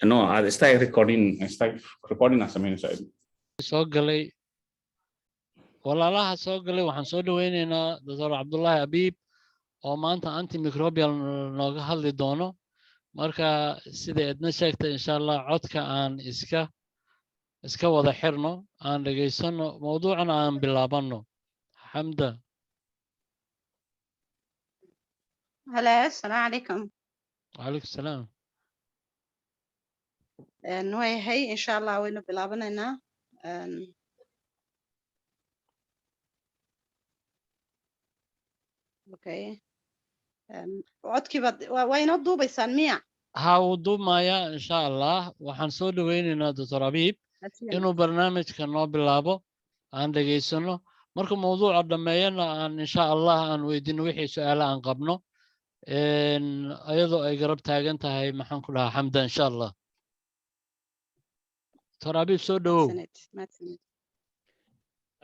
No, I started recording. I started recording as a minister. soo galay walaalaha soo galay waxaan soo dhaweynaynaa Dr. Cabdullaahi Abiib oo maanta antimicrobial nooga hadli doono marka sida aadna sheegtay insha Allah codka aan iska wada xirno aan dhageysano mowduucana aan bilaabano xamda هلا السلام عليكم. وعليكم السلام نوي هي إن شاء الله وين بلابنا أوكي عدكي وين الضو بيسان ميع هاودو مايا إن شاء الله waxaan soo dhaweynaynaa Dr. Abiib inuu barnaamijka noo bilaabo aan dhageysano marka mowduuca dhameeyana aan insha Allah aan weydiino wixii su'aalo aan qabno ayadoo ay garab taagan tahay maxaan ku dhahaa xamda insha Allah Dr. Abiib soo dhawow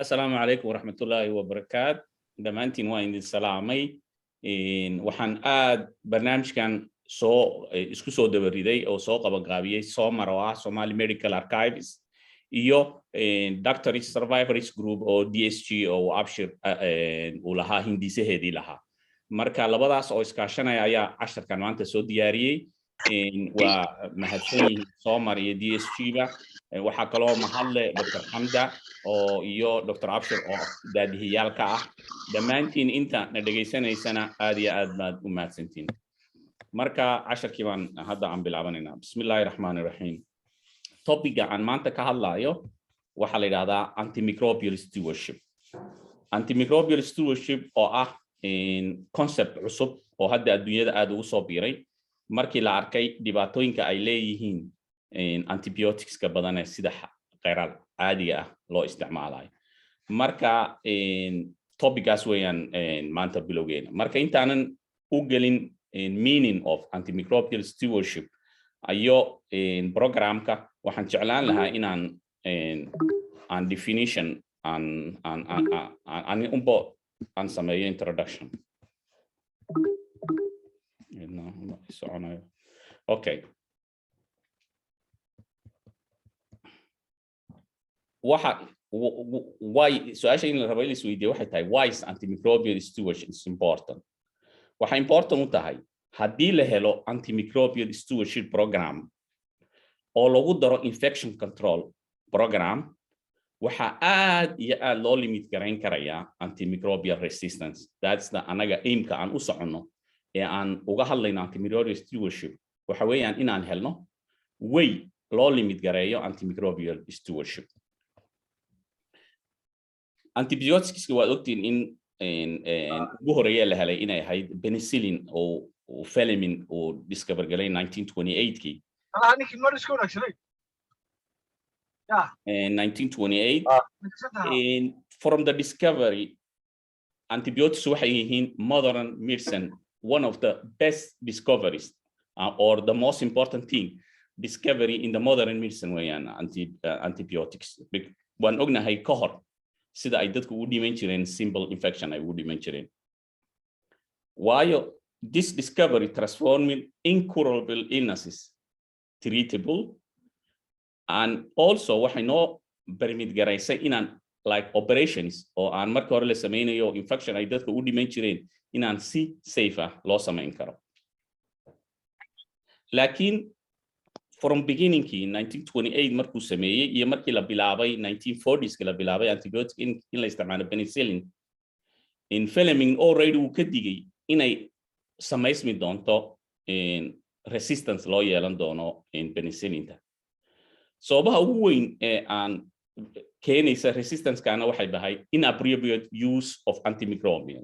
Assalaamu calaykum waraxmatullaahi wabarakaatu dhammaantiin waa idin salaamay waxaan aad barnaamijkan isku soo dabariday oo soo qabanqaabiyey Soomar oo ah Somali Medical Archives iyo Doctors Survivors Group oo DSG oo abshir uu lahaa hindisaheedii lahaa marka labadaas oo iskaashanaya ayaa casharkan maanta soo diyaariyey waa mahadsan yihiin Soomar iyo DSG ba waxaa kaloo mahadle Dr. Hamda oo iyo Dr. Abshir oo daadihiyaalka ah dhammaantiin inta na dhageysanaysana aad iyo aad baad u mahadsantiin marka casharkii baan hadda aan bilaabanaynaa bismillaahir rahmaanir rahiim topiga aan maanta ka hadlayo waxa la yiraahdaa antimicrobial stewardship oo ah concept cusub oo hadda adduunyada aad ugu soo biiray markii la arkay dhibaatooyinka ay leeyihiin antibioticska badan ee sida qeyral caadiga ah loo isticmaalayo marka topigaas weeyaan maanta bilowgeena marka intaanan u gelin meaning of antimicrobial stewardship ayo programka waxaan jeclaan lahaa inaan an definition an sameeyo introduction okay why su'aasha in la rabo in la isweydiiyo waxay tahay why is antimicrobial stewardship important waxa important u tahay haddii la helo antimicrobial stewardship program oo lagu daro infection control program waxa aad iyo aad loo limit garayn karaya antimicrobial resistance that's the anaga aimka aan u socono ee aan uga hadlayno antimicrobial stewardship waxa weeyaan inaan helno way loo limit gareeyo antimicrobial stewardship antibiotics waa ogtiin in ugu horeeyay la helay inay ahayd penicillin oo Fleming oo discover galay 1928kii in 1928 from the discovery antibiotics waxay yihiin modern medicine one of the best discoveries or the most important thing discovery in the modern medicine weeyaan antibiotics waan ognahay ka hor sida ay dadku u dhiman jireen simple infection ay u dhiman jireen waayo this discovery transforming incurable illnesses treatable and also waxay noo permit garaysay inaan like operations oo aan marka hore la sameynayo infection ay dadku u dhiman jireen inaan si safe ah loo sameyn karo laakiin from beginning in 1928 markuu sameeyay iyo markii la bilaabay 1940s la bilaabay antibiotic in la isticmaalo penicillin in Fleming already uu ka digay inay samaysmi doonto resistance loo yeelan doono in penicillinta sababaha ugu weyn ee aan keenaysa resistance kana waxay tahay inappropriate use of antimicrobial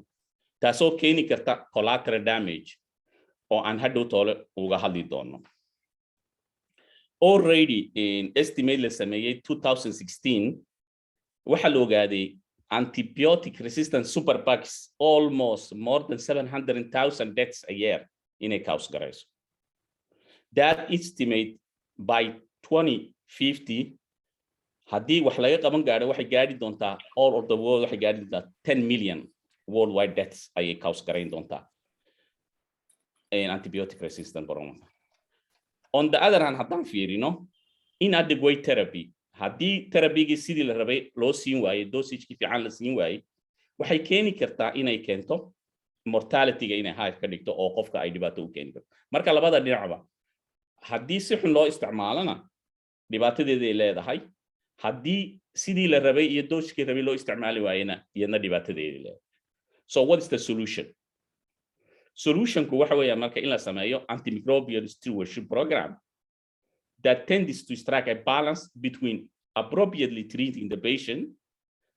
taasoo keeni karta collateral damage oo aan hadhow toole uga hadli doono already in estimate la sameeyay 2016 waxa la ogaaday antibiotic resistant superbugs almost more than 700,000 deaths a year in a cause garayso that estimate by 2050 haddii wax laga qaban gaaro waxay gaari doontaa all of the world waxay gaari doontaa 10 million worldwide deaths ayay cause garayn doontaa antibiotic resistant bronchitis On the other hand, haddaan fiirino inadequate therapy, haddii therapygii sidii la rabay loo siin waayey, dosagekii fiican la siin waayey, waxay keeni kartaa inay keento mortalityga inay high ka dhigto oo qofka ay dhibaato u keeni karto. Marka labada dhinacba haddii si xun loo isticmaalana dhibaatadeeda ay leedahay, haddii sidii la rabay iyo dosagekii rabay loo isticmaali waayena iyadna dhibaatadeeda ay leedahay. So what is the solution? Solutionku waxa weeyaan marka in la sameeyo antimicrobial stewardship program that tends to strike a balance between appropriately treating the patient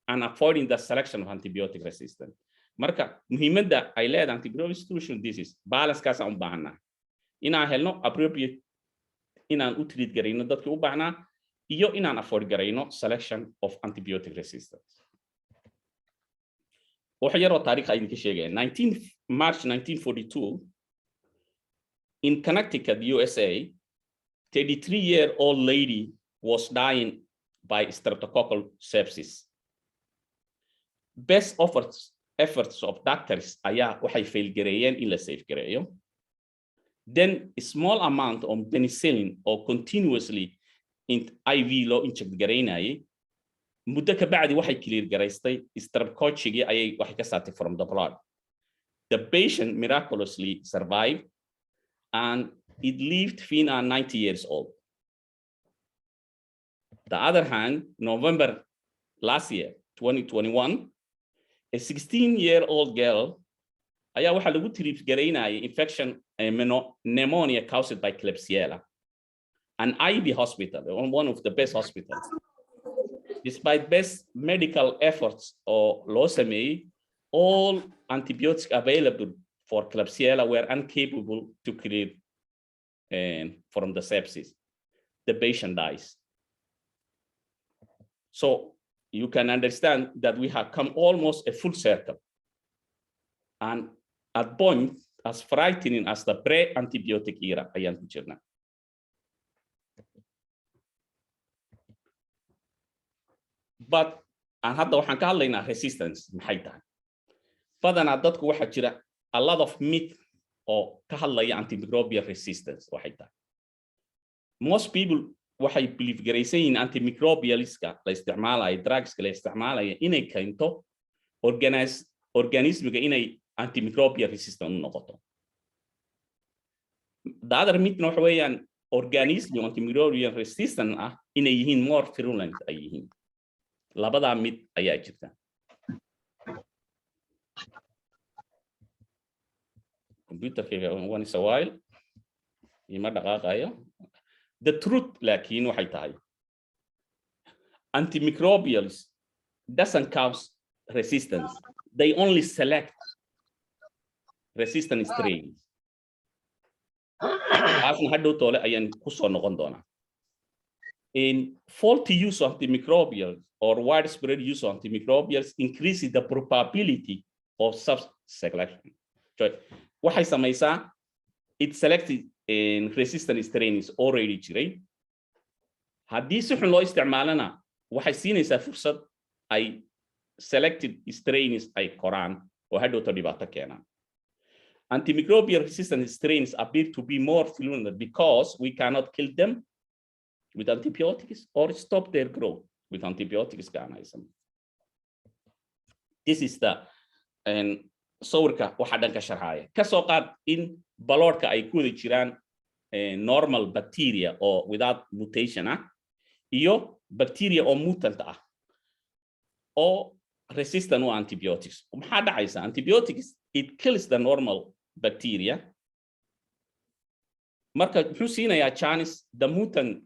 and avoiding the selection of antibiotic resistance. Marka muhiimadda ay leedahay antimicrobial stewardship this is balance kaas aan u baahnaa inaan helno appropriate inaan u treat garayno dadkii u baahnaa iyo inaan avoid garayno selection of antibiotic resistance. Waxa yaroo taariikh ay idinka sheegeen 19 March 1942 in Connecticut, USA, 33-year-old lady was dying by streptococcal sepsis. Best efforts of doctors ayaa waxay fail gareeyeen in la safe gareeyo. Then a small amount of penicillin or continuously in IV loo inject gareynayay muddo ka bacdi waxay clear garaystay streptococcigii ayay waxay ka saartay from the blood. The patient miraculously survived and it lived Fina 90 years old. The other hand, November last year, 2021, a 16-year-old girl ayaa waxaa lagu treat garaynayay infection pneumonia caused by Klebsiella, an IV hospital, one of the best hospitals. Despite best medical efforts or loo sameeyey, all antibiotics available for Klebsiella were incapable to clear from the sepsis. The patient dies. So you can understand that we have come almost a full circle. And at point as frightening as the pre-antibiotic era ayaan ku jirnaa. But aan hadda waxaan ka hadlaynaa resistance maxay tahay. Badanaa dadku waxaa jira a lot of myth oo ka hadlaya antimicrobial resistance waxay tahay. Most people waxay believe garaysan yihiin antimicrobialska la isticmaalayo, drugska la isticmaalayo inay keento organismiga inay antimicrobial resistant u noqoto. The other mythna waxa weeyaan organism antimicrobial resistant ah inay yihiin more virulent ay yihiin. Labadaa mid ayaa jirta. Computerkayga once a while ima dhaqaaqayo. The truth laakiin waxay tahay antimicrobials doesn't cause resistance. They only select resistant strains. Taasna hadhow toole ayaan ku soo noqon doonaa. In faulty use of antimicrobials or widespread use of antimicrobials increases the probability of selection. So, waxay samaysaa it selected resistant strains already jiray. Haddii si xun loo isticmaalana waxay siinaysaa fursad ay selected strains ay koraan oo hadhowto dhibaato keenaan. Antimicrobial resistant strains appear to be more virulent because we cannot kill them with antibiotics or stop their growth with antibiotics. This is the sawirka waxa dhanka sharxaya. Ka soo qaad in baloodka ay ku wada jiraan normal bacteria or without mutation iyo bacteria oo mutant ah oo resistant to antibiotics. Maxaa dhacaysa? Antibiotics it kills the normal bacteria. Marka wuxuu siinayaa chance the mutant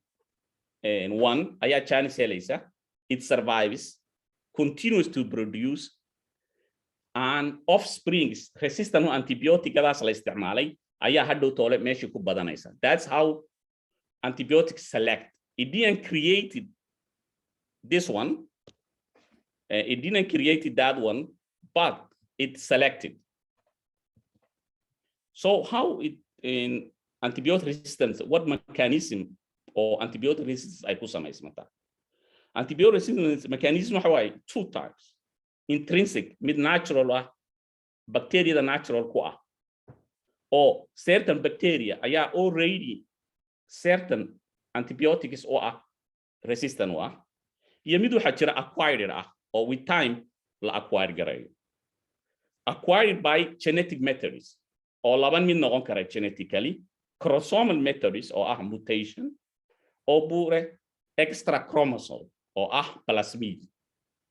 one ayaa chance helaysa. It survives, continues to produce and offsprings resistant to antibioticadaas la isticmaalay ayaa hadhow toole meeshii ku badanaysa. That's how antibiotics select. It didn't create this one. It didn't create that one, but it selected. So how it in antibiotic resistance, what mechanism or antibiotic resistance ay ku samaysmata? Antibiotic resistance mechanism waxa waaye two types. Intrinsic, mid natural ah, bacteria natural ku ah. Or certain bacteria ayaa already certain antibiotics oo ah resistant oo ah iyo mid waxa jira acquired ah oo with time la acquire garayo. Acquired by genetic methods oo laban mid noqon kara genetically, chromosomal methods oo ah mutation, oo buure extra chromosome oo ah plasmid.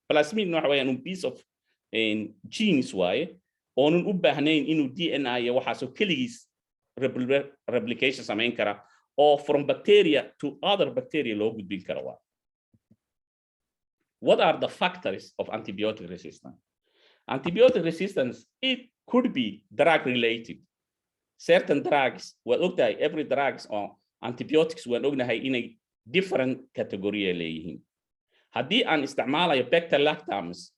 Plasmid waxa weeyaan un piece of genes waaye oonan u baahnayn inuu DNA iyo waxaasoo keligiis replication samayn kara or from bacteria to other bacteria loo gudbin kara waa. What are the factors of antibiotic resistance? Antibiotic resistance, it could be drug related. Certain drugs, well, okay, every drugs or antibiotics we're ognahay in a different category leeyihiin. Haddii aan isticmaalayo bacterolactams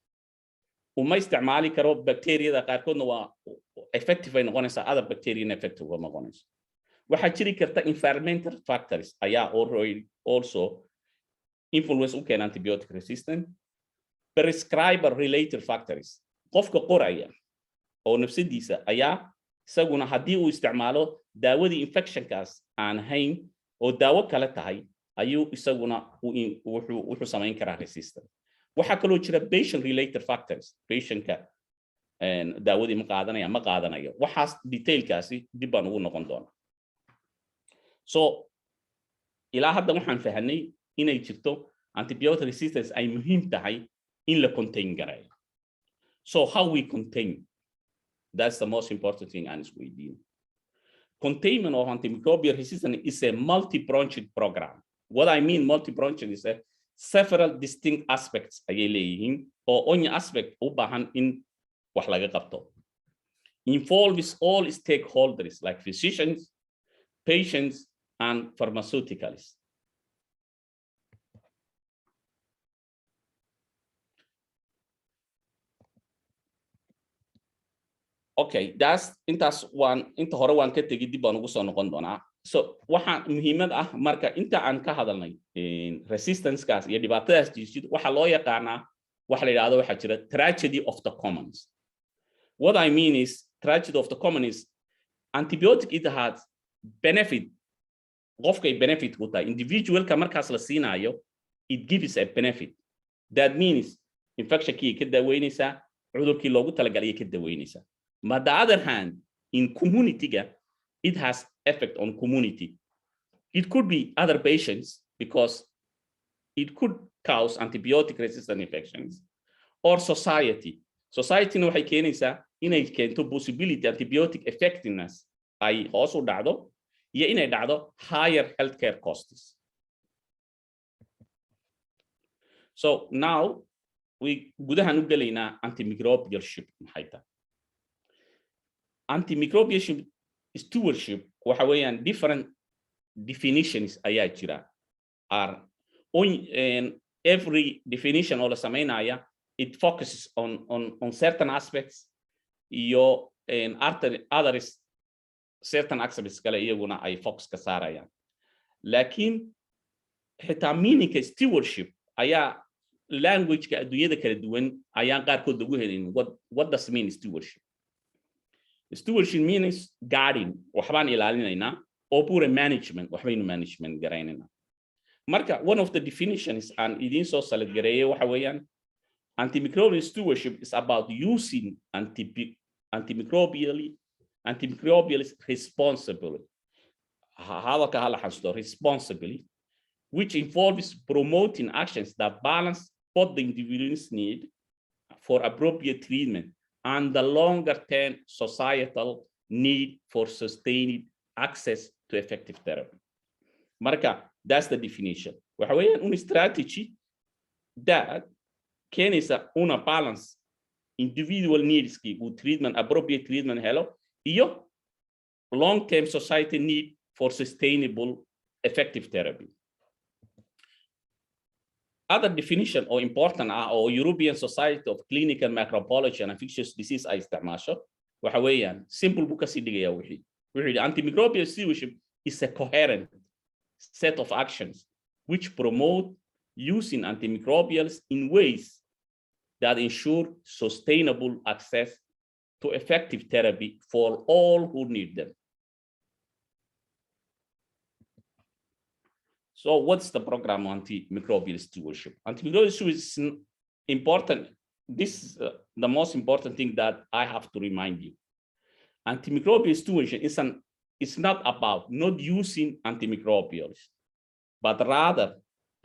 uma isticmaali karo bacteriada qaarkoodna waa effective ay noqonaysaa, other bacteria ineffective waa noqonaysa. Waxaa jiri karta environmental factors ayaa also influence u keena antibiotic resistant. Prescriber related factors, qofka qoraya oo nafsadiisa ayaa isaguna haddii uu isticmaalo daawadii infectionkaas aan hayn oo daawo kale tahay ayuu isaguna wuxuu samayn karaa resistant. Waxaa kaloo jira patient related factors, patientka daawadii ma qaadanayo. Waxaas detailkaasi dib baan ugu noqon doonaa. So ilaa hadda waxaan fahanay inay jirto antibiotic resistance ay muhiim tahay in la contain garayo. So how we contain, that's the most important thing aan isweydiin. Containment of antimicrobial resistance is a multi-pronged program. What I mean multi-pronged is several distinct aspects ayay leeyihiin oo only aspect u baahan in wax laga qabto. Involves all stakeholders like physicians, patients, and pharmaceuticals. Okay, that's inta hore waan ka tegi dib baan ugu soo noqon doonaa. So waxa muhiimad ah marka inta aan ka hadalnay resistance kaas iyo dhibaatadaas jirtid waxa loo yaqaanaa waxa la yiraahdo waxa jira tragedy of the commons. What I mean is tragedy of the common is antibiotic it has benefit, qofkay benefit ku tahay individualka markaas la siinayo, it gives a benefit. That means infectionkii ka daweynaysaa, cudurkii loogu talagalay ka daweynaysaa. But the other hand, in community, it has effect on community. It could be other patients because it could cause antibiotic resistant infections, or society. Society no waxay keenaysaa inay keento possibility antibiotic effectiveness ay hoos u dhacdo iyo inay dhacdo higher healthcare costs. So now we gudahan u galaynaa antimicrobialship maxay tahay. Antimicrobial stewardship waxa weeyaan different definitions ayaa jira. Are on every definition oo la sameynaya it focuses on certain aspects iyo others certain aspects kale iyaguna ay focus ka saarayaan. Laakiin xitaa meaningka stewardship ayaa language-ka adduunyada kala duwan ayaan qaarkood lagu helin. What does mean stewardship? Stewardship means guarding, waxbaan ilaalinaynaa, oo pure management, waxbaynu management garaynaynaa. Marka one of the definitions aan idiin soo salad gareeyay waxa weeyaan antimicrobial stewardship is about using antimicrobial responsibly. Hadalka hala xasuusto responsibly, which involves promoting actions that balance both the individual's need for appropriate treatment and the longer-term societal need for sustained access to effective therapy. Marka, that's the definition. Waxa weeyaan un strategy that keenaysa una balance individual needski u treatment, appropriate treatment helo, iyo long-term society need for sustainable effective therapy. Other definition or important or European Society of Clinical Microbiology and Infectious Disease ay isticmaasho waxa weeyaan simple buu ka sii dhigaya wixii antimicrobial stewardship is a coherent set of actions which promote using antimicrobials in ways that ensure sustainable access to effective therapy for all who need them. So what's the program on antimicrobial stewardship? Antimicrobial stewardship is important. This is the most important thing that I have to remind you. Antimicrobial stewardship is not about not using antimicrobials, but rather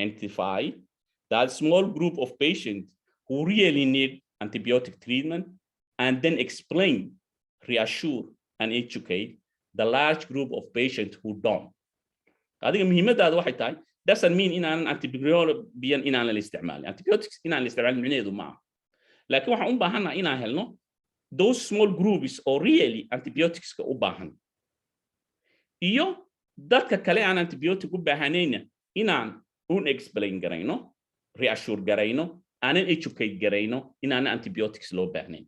identify that small group of patients who really need antibiotic treatment, and then explain, reassure, and educate the large group of patients who don't. adiga muhiimadaadu waxay tahay doesn't mean in aan antibiotic in aan la isticmaalin. Antibiotics in aan la isticmaalin micnaheedu maaha. Laakiin waxaan u baahannahay inaan helno those small groups oo really antibioticska u baahan. Iyo dadka kale aan antibiotic u baahanayna inaan explain garayno, reassure garayno, aanan educate garayno inaan antibiotics loo baahnayn.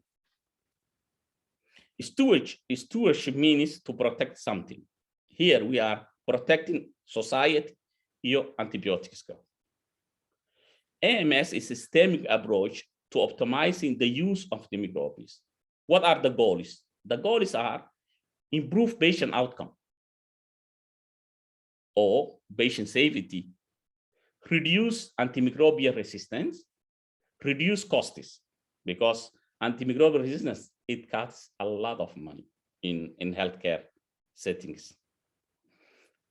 Stewardship means to protect something. Here we are protecting society iyo antibiotics. AMS is a systemic approach to optimizing the use of the microbes. What are the goals? The goals are improve patient outcome or patient safety, reduce antimicrobial resistance, reduce costs, because antimicrobial resistance, it costs a lot of money in healthcare settings.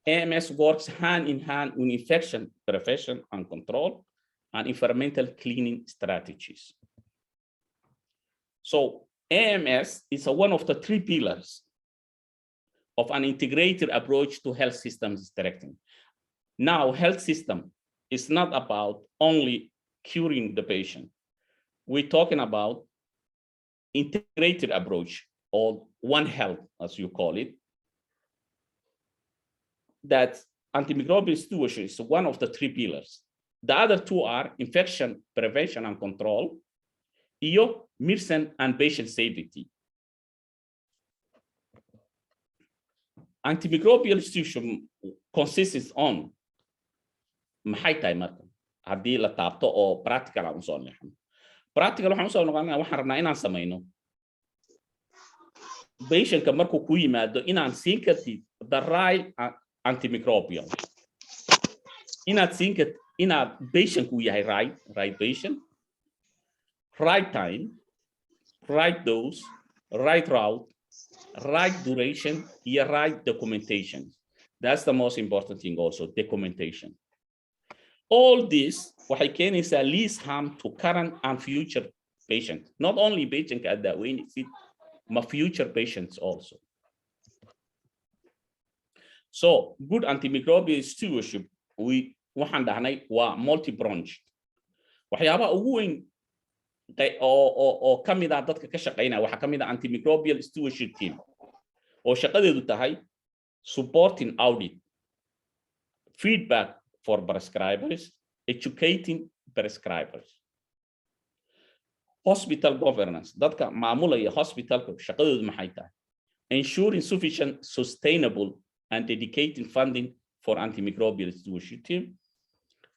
AMS works hand in hand with infection prevention and control and environmental cleaning strategies. So AMS is one of the 3 pillars of an integrated approach to health systems directing. Now, health system is not about only curing the patient. We're talking about integrated approach, or One Health, as you call it, that antimicrobial stewardship is one of the 3 pillars. The other 2 are infection prevention and control, iyo medicine and patient safety. Antimicrobial stewardship consists on maxay tahay marka haddii la taabto oo practical aan soo leexno. Practical waxaan soo noqonaa waxaan rabnaa inaan samayno patientka markuu ku yimaado inaan siin kartid the right antimicrobial. Inaad patientku yahay right patient, right time, right dose, right route, right duration, iyo right documentation. That's the most important thing also, documentation. All this waxay keenaysaa least harm to current and future patients. Not only patients at that way, but future patients also. So good antimicrobial stewardship, waxaan dhahnay waa multi-branch. Waxyaabaha ugu weyn oo ka mid ah dadka ka shaqeynaya waxaa ka mid ah antimicrobial stewardship team oo shaqadeedu tahay supporting audit, feedback for prescribers, educating prescribers. Hospital governance, dadka maamulaya hospitalka shaqadoodu maxay tahay? Ensuring sufficient, sustainable, and dedicated funding for antimicrobial stewardship team,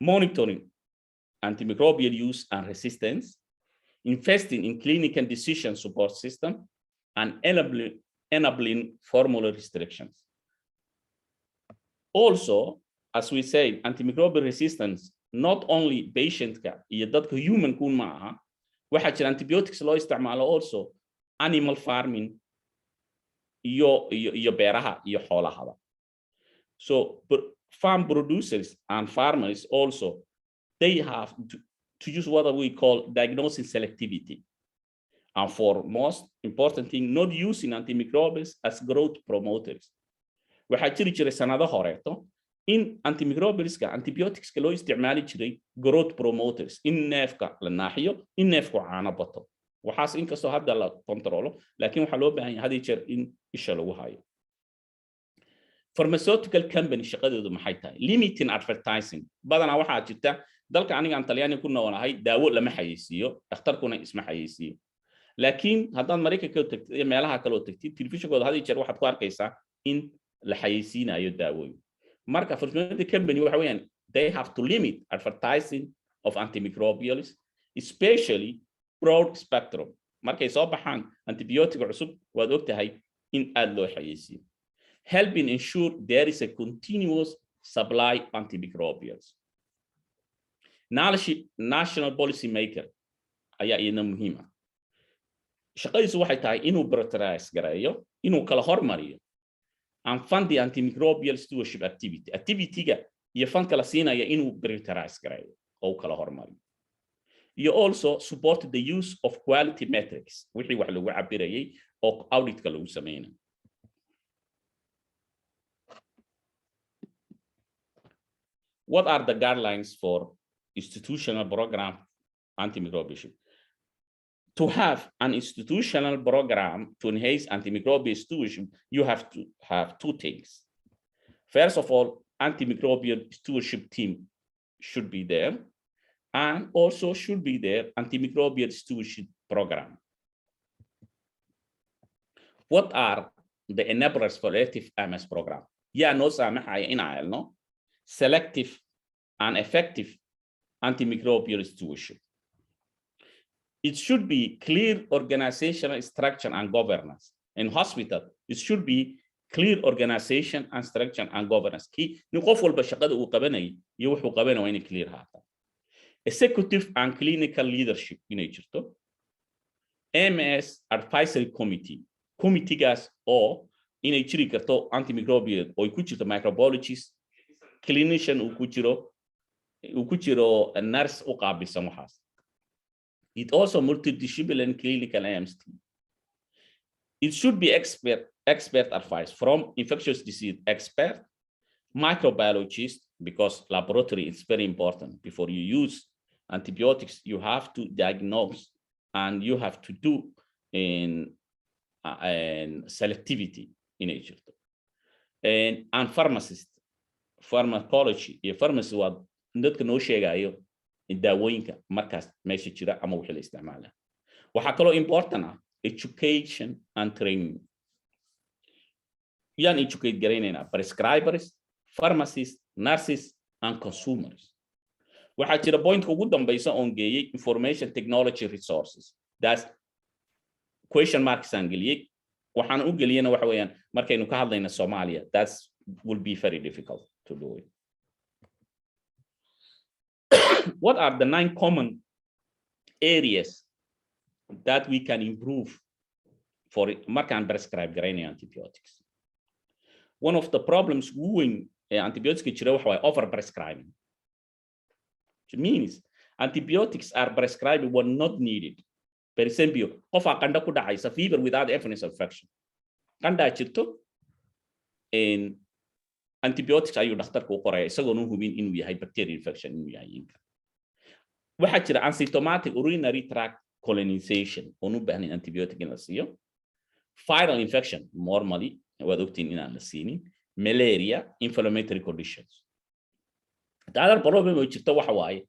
monitoring antimicrobial use and resistance, investing in clinical decision support system, and enabling formula restrictions. Also, as we say, antimicrobial resistance, not only patient-ka iyo dadka human-ku ma aha, waxaa jira antibiotics loo isticmaalo also animal farming iyo beeraha iyo xoolahaba. So farm producers and farmers also, they have to use what we call diagnosing selectivity. And for most important thing, not using antimicrobials as growth promoters. Waxaa jiri jiray sanado horeeto in antimicrobialska antibioticska loo isticmaali jiray growth promoters, in neefka la naaxiyo, in neefku caano bato. Waxaas inkastoo hadda la kontrolo, laakiin waxaa loo baahan yahay hadii jeer in isha lagu hayo. Pharmaceutical company shaqadoodu maxay tahay? Limiting advertising. Badanaa waxaa jirta dalka aniga aan Talyaani ku noolahay daawo lama xayeysiiyo, dhakhtarkuna isma xayeysiiyo. Laakiin haddaan Mareykanka ka tagtid meelaha kale oo tagtid telefishinkooda hadii jeer waxaad ku arkaysaa in la xayeysiinayo daawooyin. Marka pharmaceutical company waxa weeyaan they have to limit advertising of antimicrobials, especially broad spectrum. Markay soo baxaan antibiotic cusub waad ogtahay in aad loo xayeysiiyo. Helping ensure there is a continuous supply antimicrobials. National policy maker ayaa iyana muhiim ah. Shaqadiisu waxay tahay inuu prioritize gareeyo, inuu kala hormariyo and fund the antimicrobial stewardship activity-ga iyo fundka la siinaya inuu prioritize gareeyo oo kala hormariyo. You also support the use of quality metrics, wixii wax lagu cabirayay oo auditka lagu sameeyay. What are the guidelines for institutional program antimicrobial? To have an institutional program to enhance antimicrobial stewardship, you have to have two things. First of all, antimicrobial stewardship team should be there, and also should be there antimicrobial stewardship program. What are the enablers for active MS program? Yeah, no samahaya in no selective and effective antimicrobial stewardship. It should be clear organizational structure and governance. In hospital, it should be clear organization and structure and governance. Key نقف والبشقة وقبنا يوحوا قبنا وين clear هذا. Executive and clinical leadership in nature. MS advisory committee gas or in a chirikato antimicrobial or kuchito microbiologist, clinician ukuchiro a nurse uqabi samuhas. It also multidisciplinary clinical AMS team. It should be expert advice from infectious disease expert, microbiologist, because laboratory is very important. Before you use antibiotics, you have to diagnose and you have to do in selectivity in nature. And pharmacist, pharmacology, pharmacy was not no sheegayo daawooyinka markaas meesha jira ama wixii la isticmaalaa. Waxa kale oo important ah education and training. Yan educate gareynayna prescribers, pharmacists, nurses and consumers. Waxa jira point ugu dambaysa oo geeyay information technology resources. That's question marks angeliyay. Waxaan u geliyana waxa weeyaan markaynu ka hadlayna Soomaaliya, that will be very difficult to do it. What are the 9 common areas that we can improve for markan prescribe grainy antibiotics? One of the problems with antibiotics is overprescribing. It means antibiotics are prescribed when not needed. For example, if a fever without evidence of infection, and antibiotics are used for bacterial infection. Waxaa jira asymptomatic urinary tract colonization oo u baahan antibiotic in la siiyo, viral infection normally waad ogtiin inaan la siinin, malaria, inflammatory conditions. The other problem oo jirta waxa waaye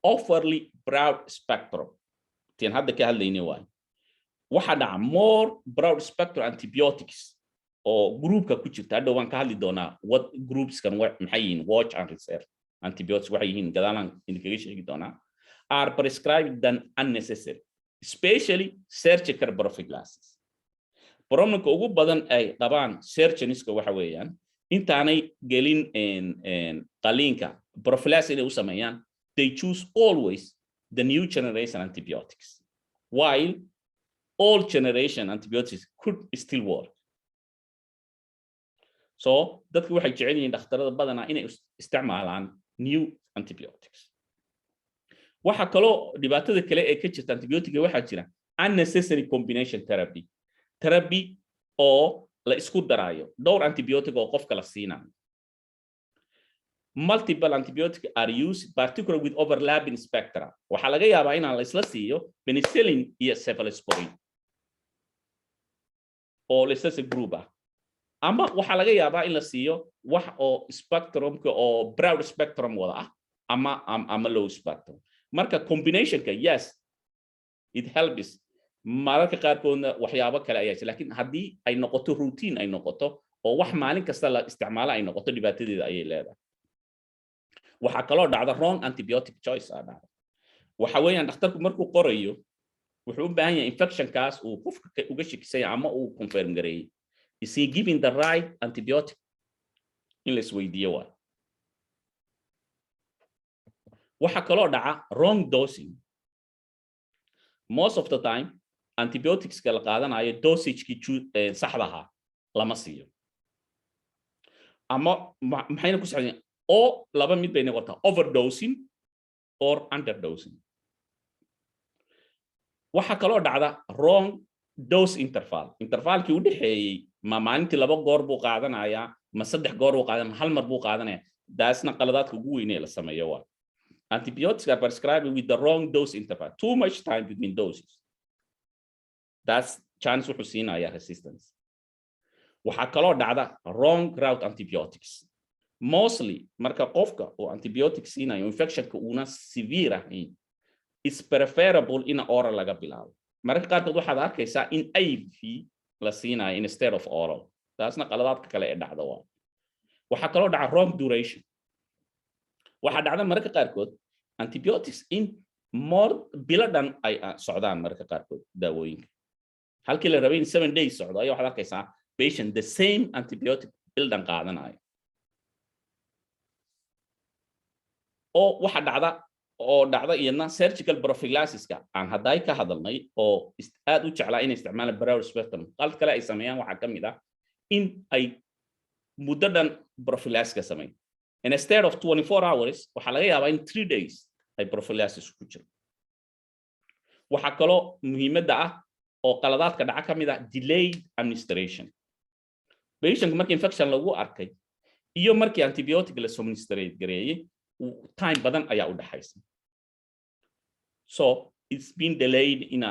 overly broad spectrum. Tiin hadda ka hadlayna waaye waxa dhaca more broad spectrum antibiotics oo groupka ku jirta. Hadda waan ka hadli doonaa what groups kan maxay yihiin watch and reserve antibiotics waxay yihiin gadaalan idinkaga sheegi doonaa. Are prescribed than unnecessary, especially surgical prophylaxis. Problemka ugu badan ay qabaan surgeonska waxa weeyaan intaanay gelin qaliinka prophylaxis inay u sameeyaan, they choose always the new generation antibiotics, while old generation antibiotics could still work. So dadku waxay jecel yihiin dhakhtarada badanaa inay isticmaalaan new antibiotics. Waxa kaloo dhibaatada kale ee ka jirta antibiotiga waxaa jira unnecessary combination therapy oo la isku daraayo dhowr antibiotic oo qofka la siinayo. Multiple antibiotics are used, particularly with overlapping spectra. Waxaa laga yaabaa inaan la isla siiyo penicillin iyo cephalosporin oo la isla group ah, ama waxaa laga yaabaa in la siiyo wax oo spectrumka oo broad spectrum wada ah ama low spectrum. Marka combinationka, yes, it helps. Mararka qaarkoodna waxyaabo kale ayaa jira, laakiin haddii ay noqoto routine ay noqoto oo wax maalin kasta la isticmaalo ay noqoto, dhibaatadeeda ayay leedahay. Waxa kaloo dhacda wrong antibiotic choice dhacda. Waxa weeyaan dhakhtarku markuu qorayo wuxuu u baahan yahay infectionkaas uu qofka uga shakisay ama uu confirm gareeyay. Is he giving the right antibiotic? In la isweydiiyo waa waxa kaloo dhaca wrong dosing. Most of the time antibiotics la qaadanayo dosage-ki saxda ah lama siiyo. Ama maxayna ku saxayeen oo laba mid bay noqotaa overdosing or underdosing. waxa kaloo dhacda wrong dose interval. Intervalkii u dhaxeeyay ma maalintii 2 goor buu qaadanayaa ma 3 goor buu qaadanaya hal mar buu qaadanaya. Daasna qaladaadka ugu weyn ee la sameeyo waa antibiotics are prescribed with the wrong dose interval. Too much time between doses. That's chance wuxuu siinayaa resistance. waxa kaloo dhacda wrong route antibiotics. Mostly marka qofka oo antibiotics siinayo infectionka una severe ahayn is preferable in oral laga bilaabo. Marka qaarkood waxaad arkaysaa in IV la siinayo instead of oral. Taasna qaladaadka kale ee dhacda waa. waxa kaloo dhaca wrong duration. waxa dhacda marka qaarkood antibiotics in more biladan ay socdaan marka qaarkood daawooyinka. halkii la rabay in 7 days socdo ayaa waxaad arkaysaa patient the same antibiotic bildan qaadanayo. oo waxa dhacda iyadna surgical prophylaxis-ka aan hadday ka hadalnay oo aad u jeclaa in isticmaalaan broad spectrum. qalad kale ay sameeyaan waxa kamid ah in ay muddadan prophylaxis-ka sameeyaan. Instead of 24 hours waxa laga yaabaa in 3 days ay prophylaxis ku jiro. waxa kaloo muhiimadda ah oo qaladaadka dhaca kamid ah delayed administration. Patient markii infection lagu arkay iyo markii antibiotic la administrate gareeyay time badan ayaa u dhaxaysa. So it's been delayed in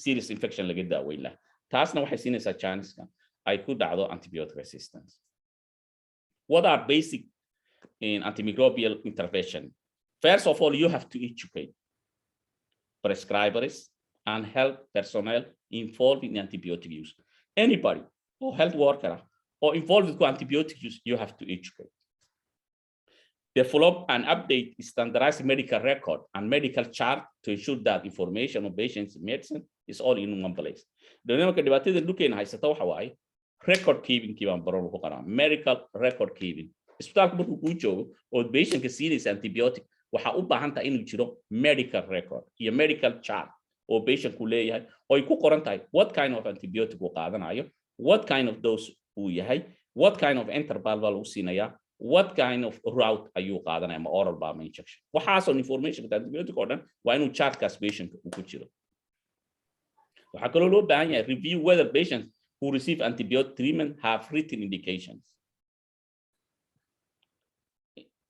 serious infection laga daaweyn lahaa. taasna waxay siinaysaa chance-ka ay ku dhacdo antibiotic resistance. What are basic in antimicrobial intervention? First of all, you have to educate prescribers and health personnel involved in antibiotic use. Anybody or health worker or involved with antibiotic use, you have to educate. Develop and update standardized medical record and medical chart to ensure that information on patients' medicine is all in one place. Dynamic debate looking haysata waxa waaye record keeping kiibaan baroon ku qaraa medical record keeping. Isbitaalku markuu ku joogo oo patient-ka siinaysa antibiotic waxa u baahan tahay inuu jiro medical record iyo medical chart oo patient-ku leeyahay oo ay ku qoran tahay what kind of antibiotic uu qaadanayo, what kind of dose uu yahay, what kind of interval baa lagu siinayaa, what kind of route ayuu qaadanaya ma oral ba ma injection. waxaasoo information ka antibiotic oo dhan waa inuu chartkaas patient uu ku jiro. waxaa kaloo loo baahan yahay review whether patients who receive antibiotic treatment have written indications.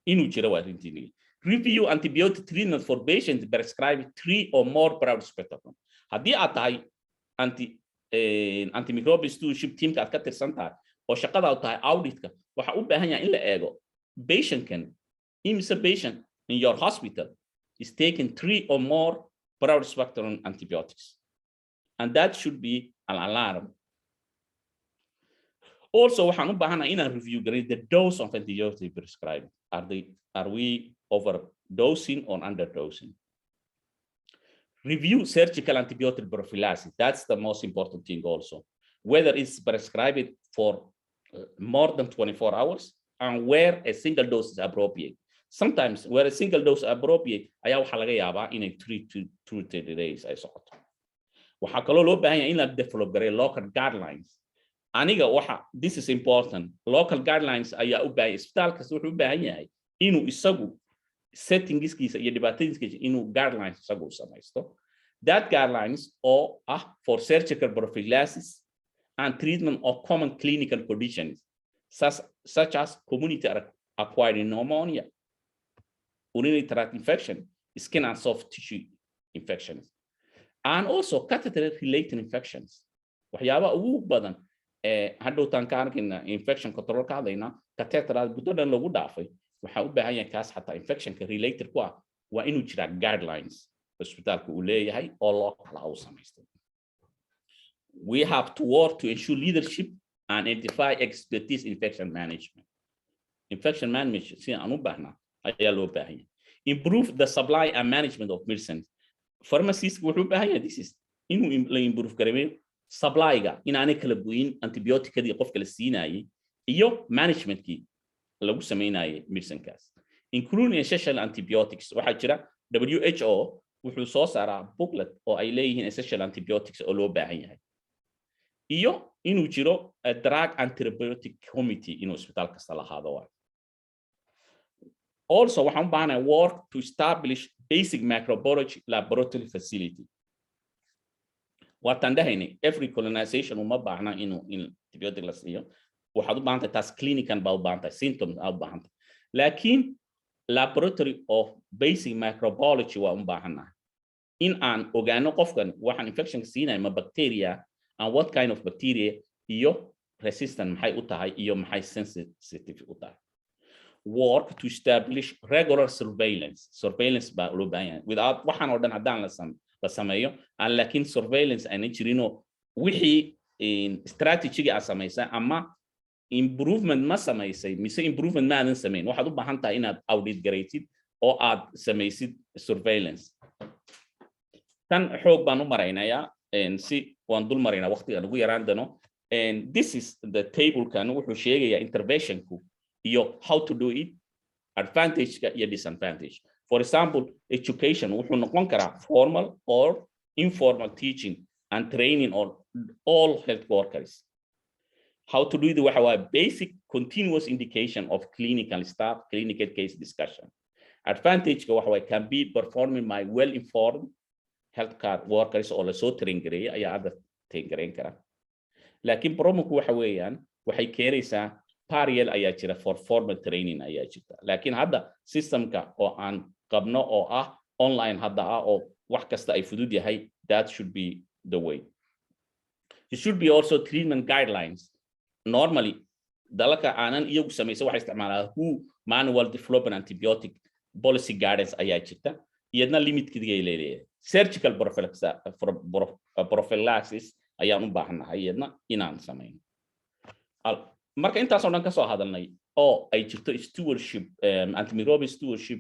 inuu jiro waa written. Review antibiotic treatment for patients prescribed 3 or more broad spectrum. haddii aad tahay antimicrobial stewardship teamka aad ka tirsan tahay oo shaqada u tahay auditka waxa u baahan yahay in la eego patient-kan imisa patient in your hospital is taking 3 or more broad spectrum antibiotics, and that should be an alarm. Also waxaan u baahanahay inaan review gareyn the dose of antibiotic prescribed. Are we overdosing or underdosing? Review surgical antibiotic prophylaxis. That's the most important thing also. Whether it's prescribed for more than 24 hours and where a single dose is appropriate. Sometimes where a single dose is appropriate, ayaa waxa laga yaabaa inay 3 to 30 days ay socoto. Waxa kaloo loo baahan yahay in la develop gareeyo local guidelines. Aniga waxa this is important. Local guidelines ayaa u baahan isbitaalkaas wuxuu u baahan yahay inuu isagu settingskiisa iyo dhibaatooyinkiisa inuu guidelines isagu samaysto. That guidelines are for surgical prophylaxis and treatment of common clinical conditions such as community acquired pneumonia, urinary tract infection, skin and soft tissue infections, and also catheter-related infections. waxyaabaha ugu badan hadhowtaan ka arkayna infection control ka hadlayna catheter muddo lagu dhaafay waxa u baahan yahay kaas xataa infectionka related ku ah waa inuu jiraa guidelines hospitaalku uu leeyahay oo loo kala u samaystay. We have to work to ensure leadership and identify expertise in infection management. Infection management si aan u baahnaa ayaa loo baahan yahay. Improve the supply and management of medicines. Pharmacists wuxuu baahan yahay this is inuu la improve gareeyo supply-ga inaanay kala goyin antibiotic-kadii qofka la siinayay iyo management-kii lagu sameynayay medicine-kaas. including essential antibiotics. Waxaa jira WHO wuxuu soo saaraa booklet oo ay leeyihiin essential antibiotics oo loo baahan yahay. Iyo inuu jiro drug antibiotic committee inuu isbitaal kasta lahaado. Also, waxaan u baahanahay work to establish basic microbiology laboratory facility. Waatan dhahaynay every colonization uma baahna inuu antibiotic la siiyo. Waxaad u baahantahay taas clinical baa u baahantahay, symptoms aad u baahantahay. Laakiin laboratory of basic microbiology waa u baahanahay. In aan ogaano qofkan waxaan infection siinay ma bacteria and what kind of bacteria iyo resistant maxay u tahay iyo maxay sensitive u tahay. Work to establish regular surveillance baa loo baahan yahay. Without waxaan oo dhan haddaan la sameeyo aan laakiin surveillance aan jirino wixii strategy aan sameysay ama improvement ma sameysay mise improvement ma aadan sameyn, waxaad u baahan tahay inaad audit garaysid oo aad sameysid surveillance. Tan xoog baan u maraynayaa si waan dul maraynaa waqtiga ugu yaraan dano. And this is the table kan wuxuu sheegayaa interventionku iyo how to do it, advantage iyo disadvantage. For example, education wuxuu noqon karaa formal or informal teaching and training on all health workers. How to do it waxa waa basic continuous indication of clinical staff, clinical case discussion. Advantage waxa waa can be performed by well-informed healthcare workers oo la soo train gareeyay ayaa hadda train gareyn kara. Laakiin problemku waxa weeyaan waxay keenaysaa parallel ayaa jira for formal training ayaa jirta. Laakiin hadda systemka oo aan qabno oo ah online hadda ah oo wax kasta ay fudud yahay, that should be the way. It should be also treatment guidelines. Normally dalka aanan iyagu sameeyay waxa isticmaalaa WHO manual development antibiotic policy guidance ayaa jirta. Iyadna limitkeeda ay leedahay. Surgical prophylaxis ayaan u baahanahay iyadna inaan sameeyno. Marka intaas oo dhan ka soo hadalnay oo ay jirto stewardship, antimicrobial stewardship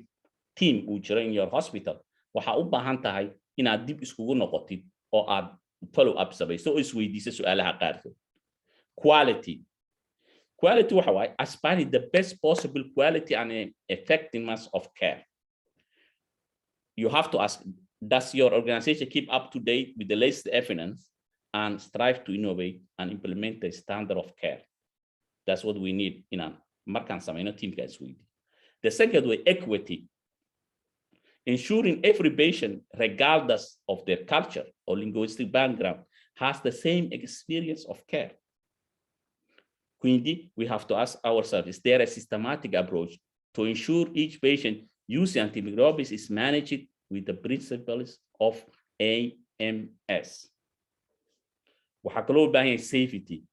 team uu jiro in your hospital, waxa u baahan tahay inaad dib iskugu noqotid oo aad follow up samayso oo isweydiiso su'aalaha qaarkood. Quality waxa waaye aspiring the best possible quality and effectiveness of care. You have to ask, does your organization keep up to date with the latest evidence and strive to innovate and implement the standard of care? That's what we need in a markan samayno teamka isweydi. The second way, equity. Ensuring every patient, regardless of their culture or linguistic background, has the same experience of care. Quindi, we have to ask ourselves, is there a systematic approach to ensure each patient using antimicrobials is managed with the principles of AMS? Waxaa kaloo u baahan yahay safety.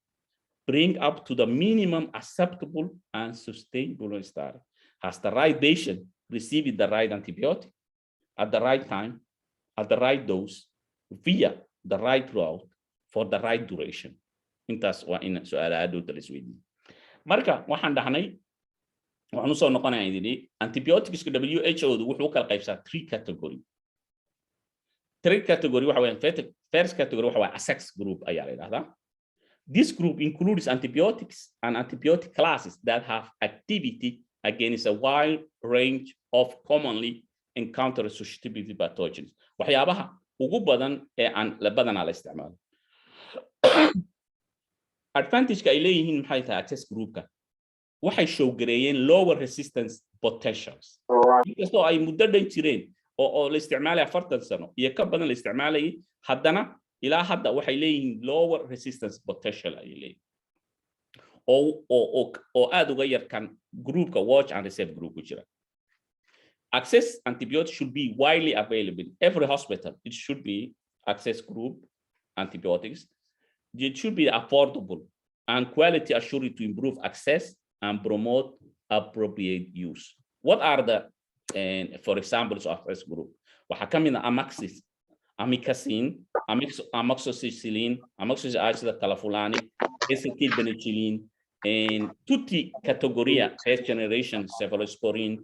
Bring up to the minimum acceptable and sustainable standard. Has the right patient received the right antibiotic at the right time, at the right dose, via the right route, for the right duration? Intaas waa in su'aalaha adulta la isweydiiyo. Marka waxaan dhahnay waxaan usoo noqonayaa idin antibioticska WHO wuxuu kala qaybsaa 3 category. 3 category waxa weeyaan first category waxa waa sex group ayaa la yiraahdaa. This group includes antibiotics and antibiotic classes that have activity against a wide range of commonly encountered susceptibility pathogens. Waxyaabaha ugu badan ee aan la badanaa la isticmaalo. Advantage-ka ay leeyihiin maxay tahay access group-ka? Waxay show gareeyeen lower resistance potentials. Inkastoo ay muddo dhan jireen oo la isticmaalay 40 sano iyo ka badan la isticmaalay, haddana ilaa hadda waxay leeyihiin lower resistance potential ay leeyihiin. oo aad uga yar kan groupka watch and reserve group ku jira. Access antibiotics should be widely available. Every hospital, it should be access group antibiotics. It should be affordable and quality assured to improve access and promote appropriate use. What are the, for examples of access group? Waxaa ka mid ah Amaxis, Amikacin, Amoxicillin, Amoxicillin Calafulani, Acetylpenicillin, and tutti categoria, first generation cephalosporin,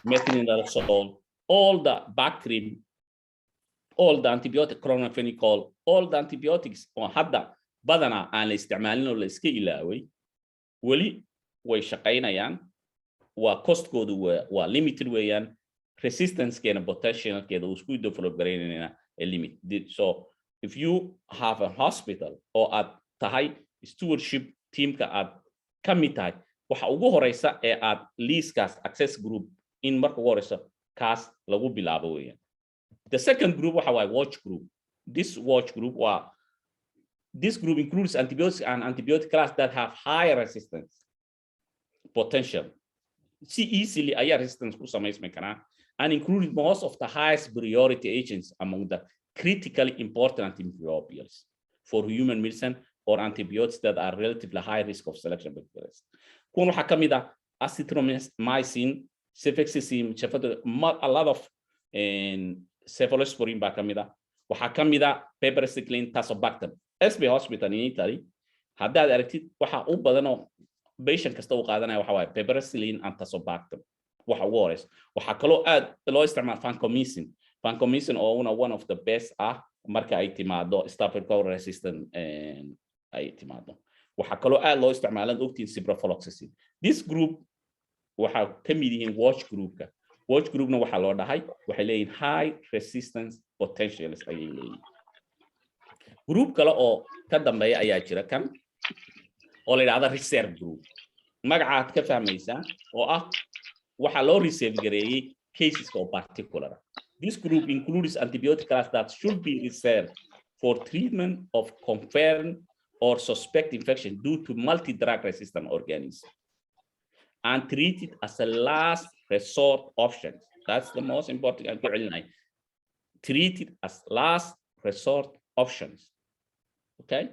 metronidazole, all the Bactrim, all the antibiotic, chlorphenicol, all the antibiotics oo hadda badana aan la isticmaalin oo la iska ilaaway wali way shaqaynayaan cost koodu waa limited weeyaan resistance keena potential keeda uu isku develop gareynayna a limit. So if you have a hospital oo aad tahay stewardship teamka aad ka mid tahay, waxa ugu horeysa ee aad liiskaas access group in marka ugu horeysa kaas lagu bilaabo weeyaan. The second group waxa waaye watch group. This watch group this group includes antibiotics and antibiotic class that have higher resistance potential. See easily ayaa resistance ku samaysmi karaan and included most of the highest priority agents among the critically important antimicrobials for human medicine or antibiotics that are relatively high risk of selection bacteria. Kun waxa kamid ah azithromycin, cefixime, a lot of cephalosporin ba kamid ah. Waxa kamid ah piperacillin, tazobactam. SB Hospital in Italy haddaad aragtid waxa u badan oo patient kasta uu qaadanaya waxa waaye piperacillin and tazobactam. Waxa ugu horeysa waxa kaloo aad loo isticmaalo vancomycin oo one of the best marka ay timaado staphylococcus resistant ay timaado. Waxa kaloo aad loo isticmaalan ogtiin ciprofloxacin. This group waxa ka mid yihiin watch groupna waxa loo dhahay waxay leeyihiin high resistance potentials ayay leeyihiin. Group kale oo ka dambeeya ayaa jira kan oo la yiraahdo reserve group. Magacaad ka fahmaysaa oo waxa loo reserve gareeyay cases of particular. This group includes antibiotic class that should be reserved for treatment of confirmed or suspect infection due to multi-drug resistant organisms and treated as a last resort option. That's the most important. Treated as last resort options. Okay?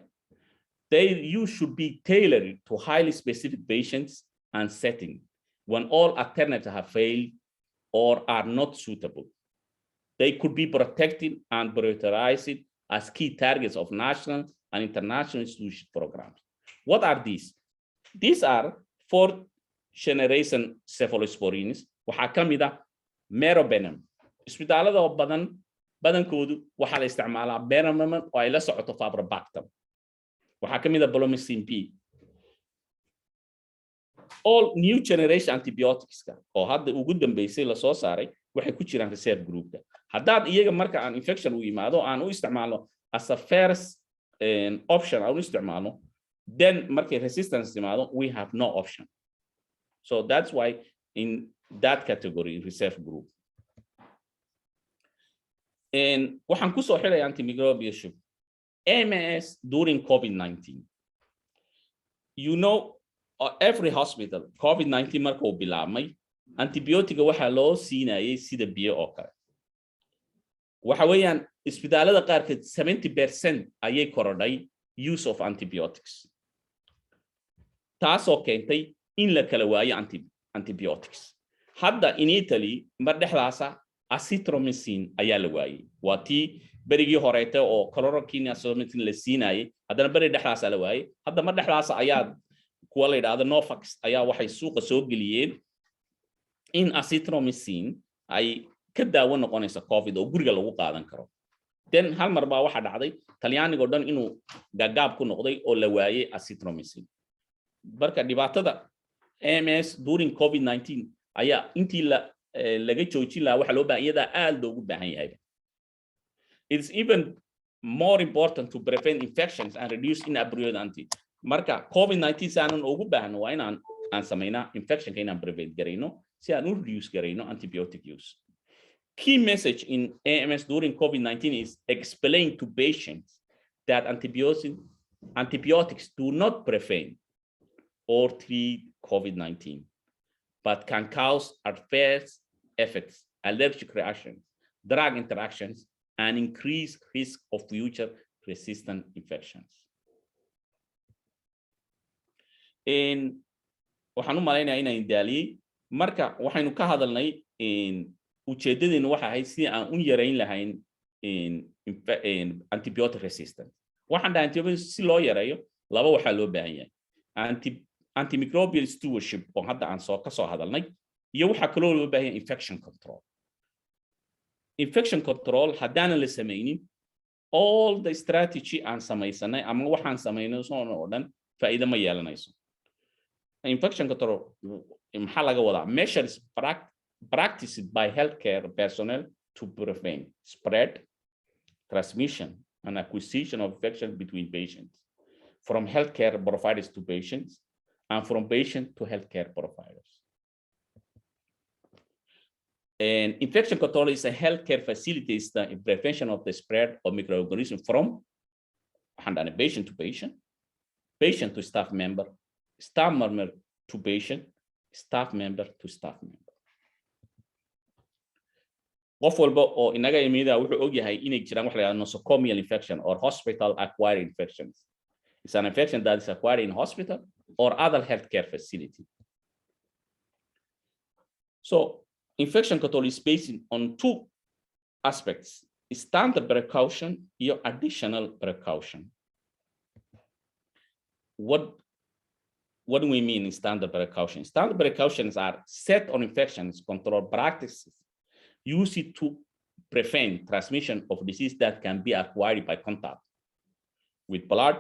You should be tailored to highly specific patients and settings when all alternatives have failed or are not suitable. They could be protected and prioritized as key targets of national and international stewardship programs. What are these? These are 4th generation cephalosporins. Waxaa ka mid ah meropenem. Isbitaalada oo badankoodu waxaa la isticmaalaa meropenem oo ay la socoto fabrobactam. Waxaa ka mid ah bromycin P. All new generation antibiotics oo hadda ugu dambeysay la soo saaray waxay ku jiraan reserve groupka. Haddaad iyaga marka aan infection u yimaado aan u isticmaalo as a first option aan u isticmaalo, then markay resistance yimaado we have no option. So that's why in that category reserve group. Waxaan ku soo xilay antimicrobial MS during COVID-19. You know, every hospital COVID-19 marka uu bilaabmay antibiotica waxa loo siinayay sida biyo oo kale. Waxa weeyaan isbitaalada qaarkood 70% ayay korodhay use of antibiotics. Taasoo keentay in la kala waayo antibiotics. Hadda in Italy mar dhexdaasa azithromycin ayaa la waayay. Waa tii berigii horeete oo chloroquine azithromycin la siinayay, haddana beri dhexdaasa la waayay. Hadda mar dhexdaasa ayaa kuwa la yiraahdo Novax ayaa waxay suuqa soo geliyeen in azithromycin ay ka daawo noqonaysa COVID oo guriga lagu qaadan karo. Then hal mar baa waxa dhacday Talyaaniga oo dhan inuu gagaab ku noqday oo la waayay azithromycin. Marka dhibaatada MS during COVID-19 ayaa intii laga joojin lahaa waxa loo baahan yahay aad loogu baahan yahay. It's even more important to prevent infections and reduce inappropriate marka COVID-19 saanan ugu baahno waa inaan sameynaa infection inaan prevent gareyno si aan u reduce gareyno antibiotic use. Key message in AMS during COVID-19 is explain to patients that antibiotics do not prevent or treat COVID-19, but can cause adverse effects, allergic reactions, drug interactions, and increase risk of future resistant infections. Waxaan u malaynayaa inaan daaliyay marka waxaynu ka hadalnay ujeedadeenu waxa ahayd si aan u yareyn lahayn antibiotic resistance. Waxaan dhahay antibiotic si loo yareeyo laba waxa loo baahan yahay. Antimicrobial stewardship oo hadda aan ka soo hadalnay iyo waxa kale oo loo baahan yahay infection control. Infection control haddaan la sameynin all the strategy aan samaysanay ama waxaan sameynay oo dhan faa'iido ma yeelanayso. infection control maxaa laga wadaa measures practiced by healthcare personnel to prevent spread, transmission, and acquisition of infection between patients, from healthcare providers to patients, and from patient to healthcare providers. And infection control is a healthcare facilitates the prevention of the spread of microorganisms from patient to patient, patient to staff member to patient, staff member to staff member. qof walba oo inaga imida wuxuu og yahay inay jiraan wax la yiraahdo nosocomial infection or hospital acquired infections. It's an infection that is acquired in hospital or other healthcare facility. So infection control is based on two aspects: standard precaution and additional precaution. What do we mean in standard precaution? Standard precautions are set on infections control practices used to prevent transmission of disease that can be acquired by contact with blood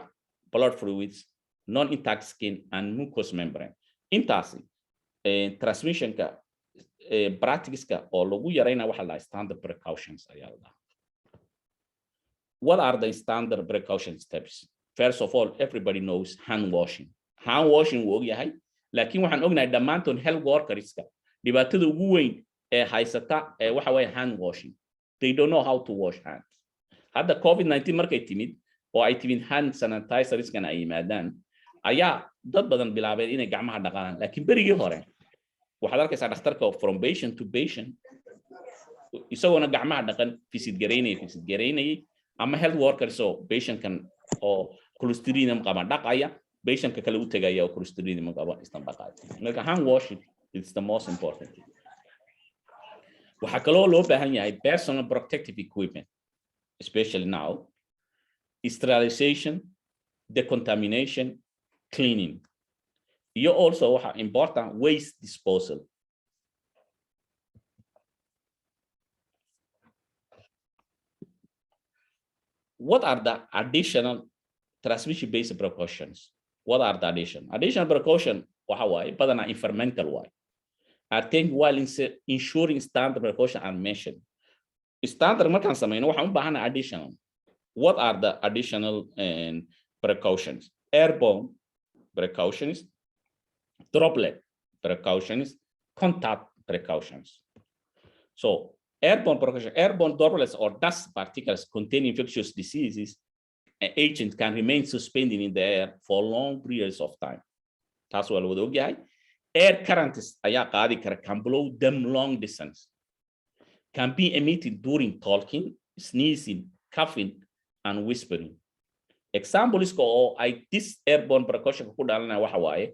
fluids, non-intact skin, and mucous membrane. Intaasi transmissionka practiceska oo lagu yareyna waxa la standard precautions ayaa la dhahaa. What are the standard precaution steps? First of all, everybody knows hand washing. Hand washing wuu og yahay, laakiin waxaan ognahay dhammaantood health workerska dhibaatada ugu weyn ee haysata waxa way hand washing. They don't know how to wash hands. Hadda COVID-19 markay timid oo ay timid hand sanitizerskan ay yimaadaan ayaa dad badan bilaabeen inay gacmaha dhaqaan, laakiin berigii hore waxaad arkaysaa dhakhtarka from patient to patient isagoona gacmaha dhaqan visit gareynayay ama health workers oo patientkan oo clostridium qaba dhaqaya patientka kale u tagaya oo clostridium qaba istan dhaqaya. Marka hand washing is the most important thing. waxaa kaloo loo baahan yahay personal protective equipment, especially now, sterilization, decontamination, cleaning. You also have important waste disposal. What are the additional transmission-based precautions? What are the additional precaution? Waxa waaye badanaa environmental waaye. I think while ensuring standard precaution are mentioned. Standard markaan samayno waxaan u baahanahay additional. What are the additional precautions? Airborne precautions, droplet precautions, contact precautions. So airborne precautions, airborne droplets or dust particles containing infectious diseases, an agent can remain suspended in the air for long periods of time. Taas waa la wada og yahay. Air currents ayaa qaadi kara, can blow them long distance, can be emitted during talking, sneezing, coughing, and whispering. Examples oo ay this airborne precaution ku dhalanaya waxa waaye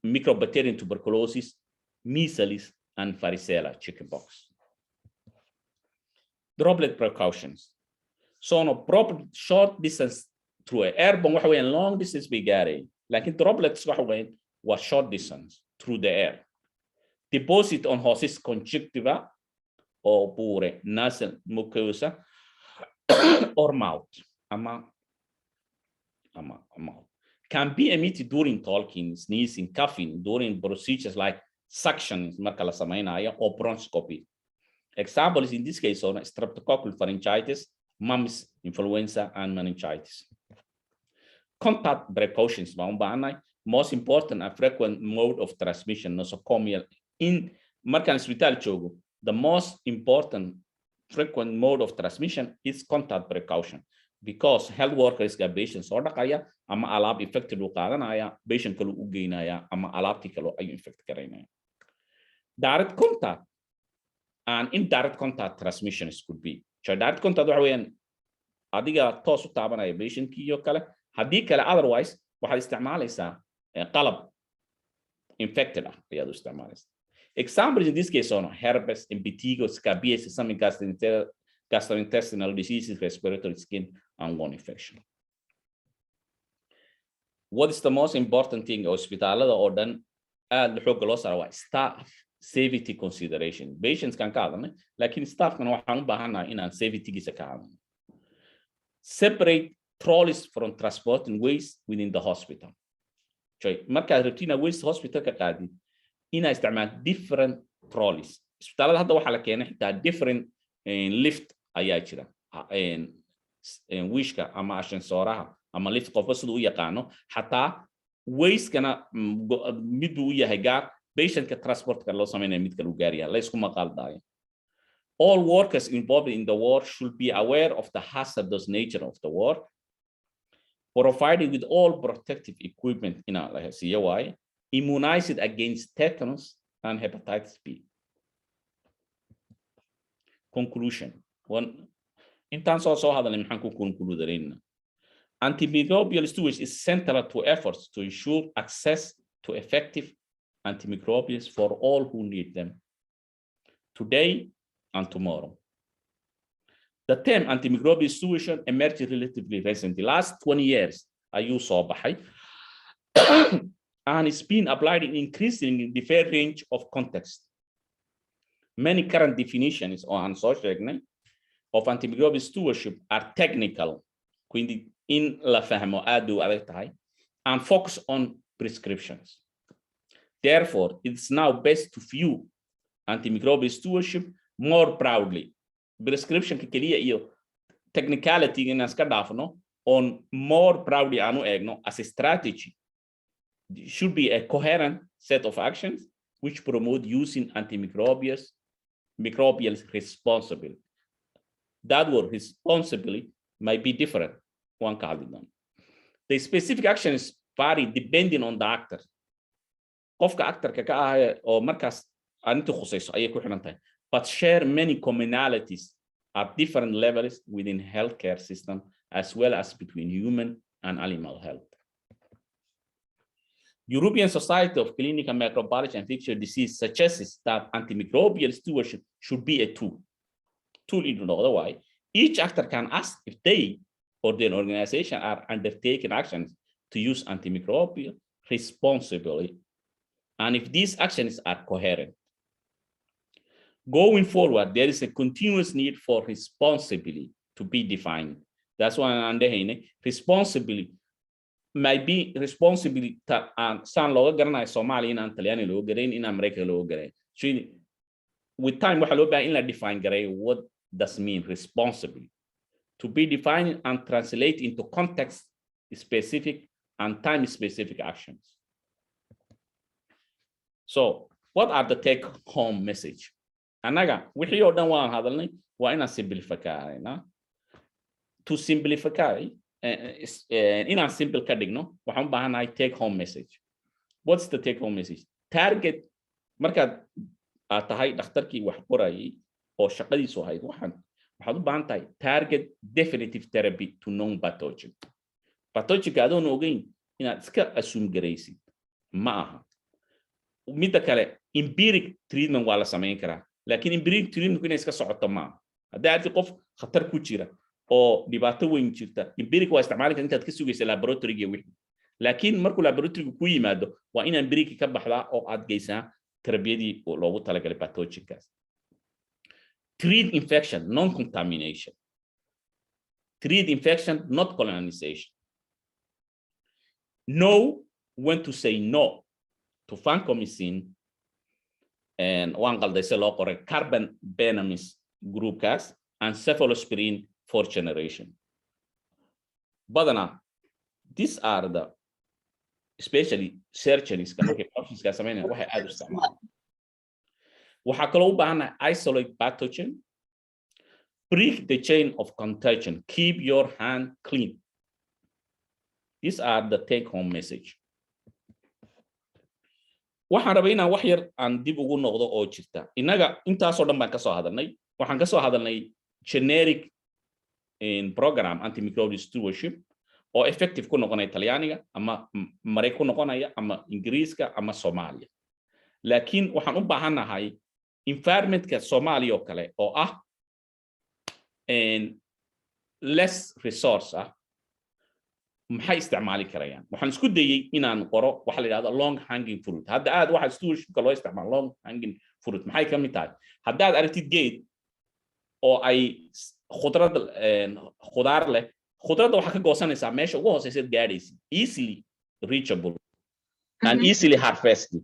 Mycobacterium tuberculosis, measles, and varicella chickenpox. Droplet precautions. So no proper short distance through airborne waxa weeyaan long distance bay gaarayaan, laakiin droplets waxa weeyaan was short distance through the air. Deposit on hostis conjunctiva or pure nasal mucosa or mouth. Can be emitted during talking, sneezing, coughing, during procedures like suction marka la samaynayo or bronchoscopy. Examples in this case are streptococcal pharyngitis, mumps, influenza, and meningitis. Contact precautions baan u baahannahay. Most important and frequent mode of transmission nosocomial in markaan isbitaal joogo, the most important frequent mode of transmission is contact precaution, because health workers ga patients soo dhaqaya ama alaab infected u qaadanaya, patient kale u geynaya ama alaabtii kale ay infect gareynaya. Direct contact and indirect contact transmissions could be. So direct contact waxa weeyaan adiga toos u taabanaya patientkii iyo kale, haddii kale otherwise waxaad isticmaalaysaa qalab infected ah ayaad u isticmaalaysaa. Examples in this case are herpes, impetigo, scabies, some gastrointestinal diseases, respiratory skin, and lung infection. What is the most important thing hospitalada oo dhan aad xoog loo saaro waa staff safety consideration. Patients kan ka hadalnay, laakiin staffkana waxaan u baahanahay inaan safety-giisa ka hadalno. Separate trolleys from transporting waste within the hospital. joy markaad rabtiin waste hospital ka qaadid ina isticmaal different trolleys isbitaalada hadda waxa la keenay xitaa different lift ayaa jira wishka ama ascensooraha ama lift qofba sidoo u yaqaano xataa waste kana mid uu yahay gaar patient ka transport ka loo sameeyo mid kale u gaariya la isku maqaldaayo. All workers involved in the work should be aware of the hazardous nature of the work, provided with all protective equipment in our COI, immunized against tetanus and hepatitis B. Conclusion. One, in terms of conclude, antimicrobial stewardship is central to efforts to ensure access to effective antimicrobials for all who need them, today and tomorrow. The term antimicrobial stewardship emerged relatively recently, last 20 years, and it's been applied in increasingly different range of contexts. Many current definitions on social of antimicrobial stewardship are technical, quindi in la fahmo adu adagtahay, and focus on prescriptions. Therefore, it's now best to view antimicrobial stewardship more broadly. Prescription keliya iyo technicality in iska dhaafno on more broadly anu eegno as a strategy. It should be a coherent set of actions which promote using antimicrobials responsibly. That word responsibly might be different. One cardinal. The specific actions vary depending on the actor. Qofka actor-ka ka ah oo markaas arintu khusayso ayay ku xiran tahay, but share many commonalities at different levels within healthcare system as well as between human and animal health. European Society of Clinical Microbiology and Infectious Disease suggests that antimicrobial stewardship should be a tool. In another way, each actor can ask if they or their organization are undertaking actions to use antimicrobial responsibly, and if these actions are coherent. Going forward, there is a continuous need for responsibility to be defined. That's why I'm saying responsibility might be responsibility and san loga garanay Somali in Antaliani loga garan in America loga garan. So with time waxa loo baahan in la define garay what does mean responsibly, to be defined and translate into context specific and time specific actions. So what are the take home message? Anaga wixii oo dhan waan hadalnay waa inaan simplify to simplify inaan simple ka dhigno waxaan u baahanahay take home message. What's the take home message? Target markaad aad tahay dhakhtarkii wax qorayay oo shaqadiisu ahayd waxaad u baahan tahay target definitive therapy to non pathogen. Pathogen adoon ogeyn inaad iska assume garaysid ma aha. Midda kale empiric treatment waa la samayn karaa, laakiin empiric treatment inay iska socoto ma aha. Haddii aad qof khatar ku jira oo dhibaato weyn jirta, empiric waa isticmaali kartaa intaad ka sugaysa laboratory-ga wixii, laakiin markuu laboratory-gu ku yimaado waa in empiric ka baxdaa oo aad geysaa tarbiyadii loogu talagalay pathogen-kaas. Treat infection, non-contamination. Treat infection, not colonization. Know when to say no to vancomycin and one carbon venomous group gas and cephalosporin 4th generation. But these are the especially surgeries waxaa kaloo u baahan isolate pathogen, break the chain of contagion, keep your hand clean. These are the take home message. waxaan rabay inaan wax yar aan dib ugu noqdo oo jirta. Inaga intaasoo dhan baan ka soo hadalnay. Waxaan ka soo hadalnay generic program antimicrobial stewardship oo effective ku noqonaya Talyaaniga ama Mareykanka ku noqonaya ama Ingiriiska ama Soomaaliya. Laakiin waxaan u baahanahay environmentka Soomaaliya oo kale oo ah less resource maxay isticmaali karayaan. Waxaan isku dayay inaan qoro waxa la yiraahdo long hanging fruit. Hadda aad waxa stewardshipka loo isticmaalo long hanging fruit maxay ka mid tahay? Hadda aad aragtid geed oo ay khudaar leh, khudradda waxa ka goosanaysaa meesha ugu hooseysa gaadhaysa, easily reachable. and easily harvested.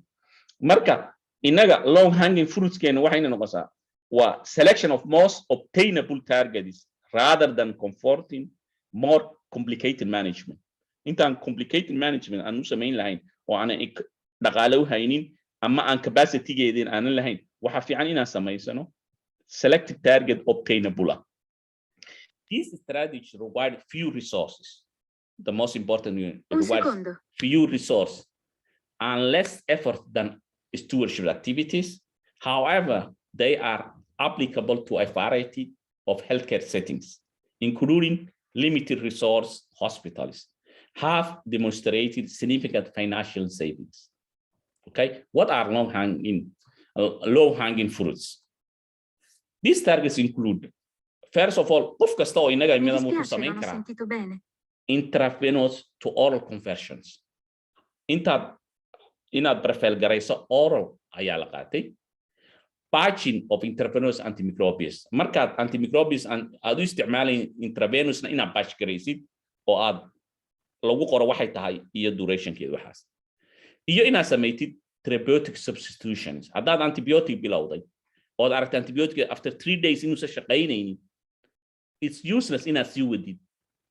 Marka inaga long hanging fruits keena waxayna noqosaa waa selection of most obtainable targets rather than comforting more complicated management. Intaan complicated management aanu samayn lahayn oo aan dhaqaale u haynin ama aan capacity-geedin aan lahayn waxa fiican inaan samaysano selected target obtainable. This strategy required few resources. The most important requires few resources and less effort than stewardship activities. However, they are applicable to a variety of healthcare settings, including limited resource hospitals, have demonstrated significant financial savings. Okay, what are low-hanging fruits? These targets include, first of all, of kasta oo inaga imida muxuu samayn karaa intravenous to oral conversions. Inaad profile garayso oral ayaa la qaatay. Patching of intravenous antimicrobials. Markaad antimicrobials aad u isticmaalay intravenous inaad patch garaysid oo aad lagu qoro waxay tahay iyo durationkeedu waxaas. Iyo inaad samaytid therapeutic substitutions. Haddaad antibiotic bilowday oo aad aragtay antibiotic after 3 days inuusan shaqaynaynin, it's useless inaad sii wadid.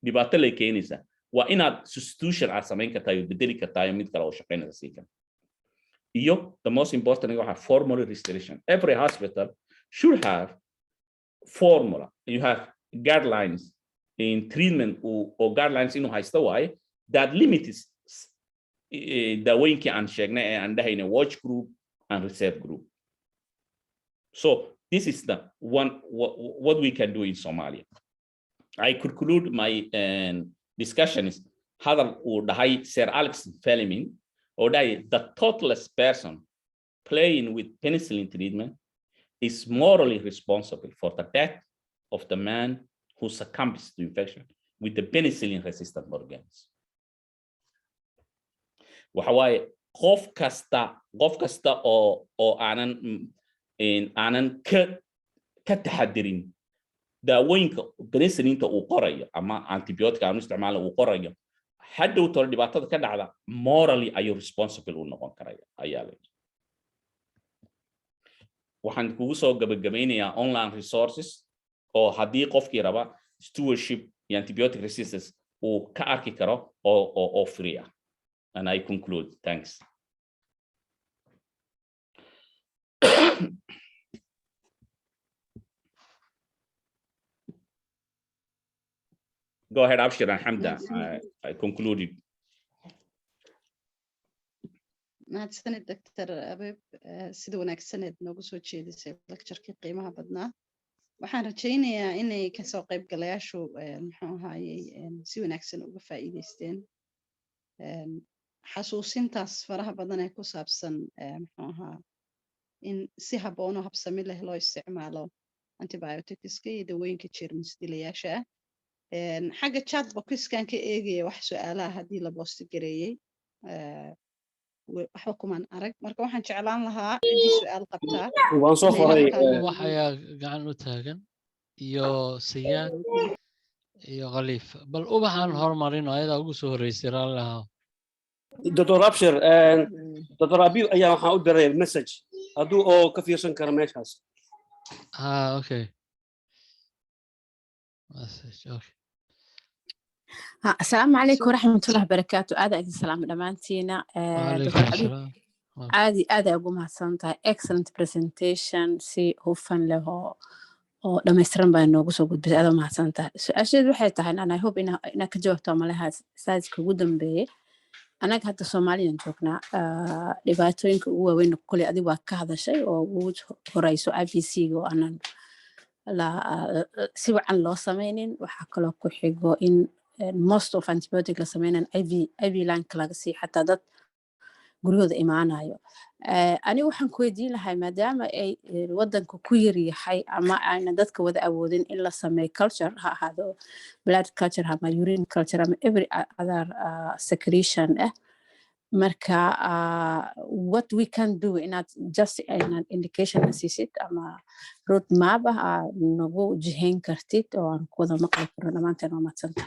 Dhibaato lay keenaysaa. Waa inaad substitution aad samayn kartaa iyo bedeli kartaa mid kale oo shaqaynaysa sii kan. The most important is formula restoration. Every hospital should have formula. You have guidelines in treatment or guidelines in Hawaii that limits the way and shegne and in a watch group and reserve group. So this is the one what we can do in Somalia. I conclude my discussion is hadal uu dhahay Sir Alex Fleming or the thoughtless person playing with penicillin treatment is morally responsible for the death of the man who succumbs to infection with the penicillin-resistant organisms. Waxa waaye qof kasta oo aanan ka taxadirin daawooyinka penicillinta uu qorayo ama antibiotic aanu isticmaalo uu qorayo hadhow tolo dhibaatada ka dhacda morally ayuu responsible u noqon karaya ayaa la waxaan kugu soo gabagabeynayaa online resources oo haddii qofkii raba stewardship iyo antibiotic resistance uu ka arki karo oo free ah. And I conclude. Thanks. Go ahead, Abshir and Hamda. I concluded. mahadsanid Dr. Abib sida wanaagsaneed noogu soo jeedisay lecture-kii qiimaha badnaa. Waxaan rajaynayaa inay ka soo qayb galayaashu muxuu ahaayay si wanaagsan uga faa'iideysteen xasuusintaas faraha badan ee ku saabsan muxuu ahaa in si habboon oo habsami leh loo isticmaalo antibioticska iyo dawooyinka jeermis dilayaasha ah. Xagga chat box-kan ka eegaya wax su'aalaha haddii la boosti gareeyay waxba kumaan arag, marka waxaan jeclaan lahaa cidii su'aal qabtaa waan soo qoray waxaya gacan u taagan iyo siyaad iyo khaliif bal ubaxan hormarin ayada ugu soo horeysay raalaha Dr. Abshir Dr. Abib ayaa waxaan u diray message hadduu oo ka fiirsan karo meeshaas. Okay. Message, okay. السلام عليكم ورحمة الله وبركاته. هذا السلام دمانتينا. عادي هذا أقوم هالسنة excellent presentation سي هوفن له أو لما يسترن بأنه قصو قد بس هذا ما هالسنة. أشياء وحيدة أنا hope إنها كجوة تعملها سايز كودن به. أنا كهذا الصوماليين شوكنا لبعتين كوا وين كل أدي وكهذا شيء أو ورئيسه IPC وأنا لا سوى عن الله سمينين وحكله كحجو إن most of antibiotic la sameeyaan IV line kala si xataa dad gurigooda imaanayo ani waxaan ku weydiin lahaa maadaama ay wadanku ku yar yahay ama aan dadka wada awoodin in la sameeyo culture ha ahaado blood culture ama urine culture ama every other secretion marka what we can do not just an indication assist ama road map nagu jihayn kartid oo aan ku wada maqal karno maanta ma madsanta.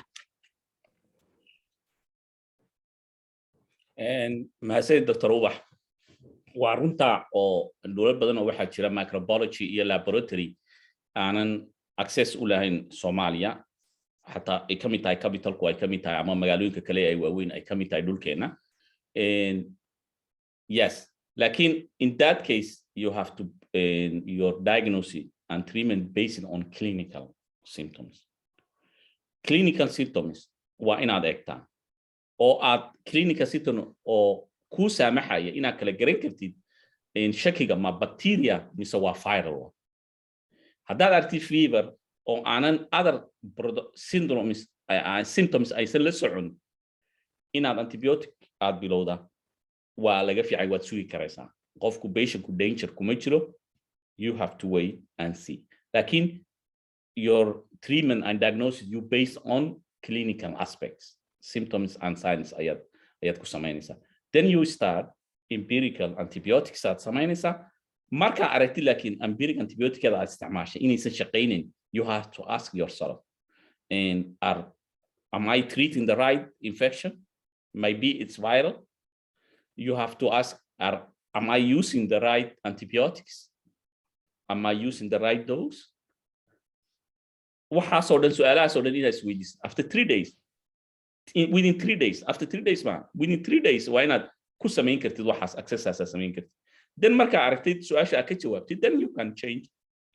mahadsanid Dr. Ubax waa runta oo dowlad badan oo waxaa jira microbiology iyo laboratory aanan access u lahayn Soomaaliya hatta ay kamid tahay capitalku ay kamid tahay ama magaalooyinka kale ay waaweyn ay kamid tahay dhulkeena yes lakin in that case you have to your diagnosis and treatment based on clinical symptoms waa inaad eegtaa oo aad clinical symptoms oo ku saamaxaya inaad kala garan kartid shakiga ma bacteria mise waa viral haddaad aragtid fever oo aanan other symptoms aysan la socon inaad antibiotic aad bilowda waa laga fiican waad sugi karaysaa qofku patientku danger kuma jiro you have to wait and see lakin your treatment and diagnosis you based on clinical aspects symptoms and signs ayad ku samaynaysaa then you start empirical antibiotics aad samaynaysaa marka aragtid laakiin empirical antibiotics aad isticmaashay inaysan shaqaynin you have to ask yourself and am I treating the right infection maybe it's viral you have to ask am I using the right antibiotics am I using the right dose waxaasoo dhan su'aalahaasoo dhan inaad isweydiisid after 3 days within 3 days after 3 days within 3 days waa inaad ku samayn kartid waxaas accessaasa samayn kartid then marka aragtid su'aasha aad ka jawaabtid then you can change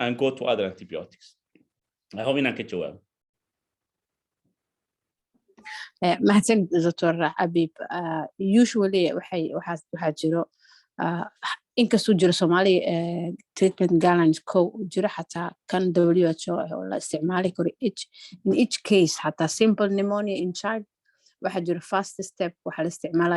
and go to other antibiotics I hope inaan ka jawaabo mahadsan Dr. Habib usually waxaa jiro inkastoo jiro Somali treatment guidelines ko jiro xataa kan WHO oo la isticmaali karo in each case xataa simple pneumonia in child waxaa jiro first step waxaa la isticmaalaa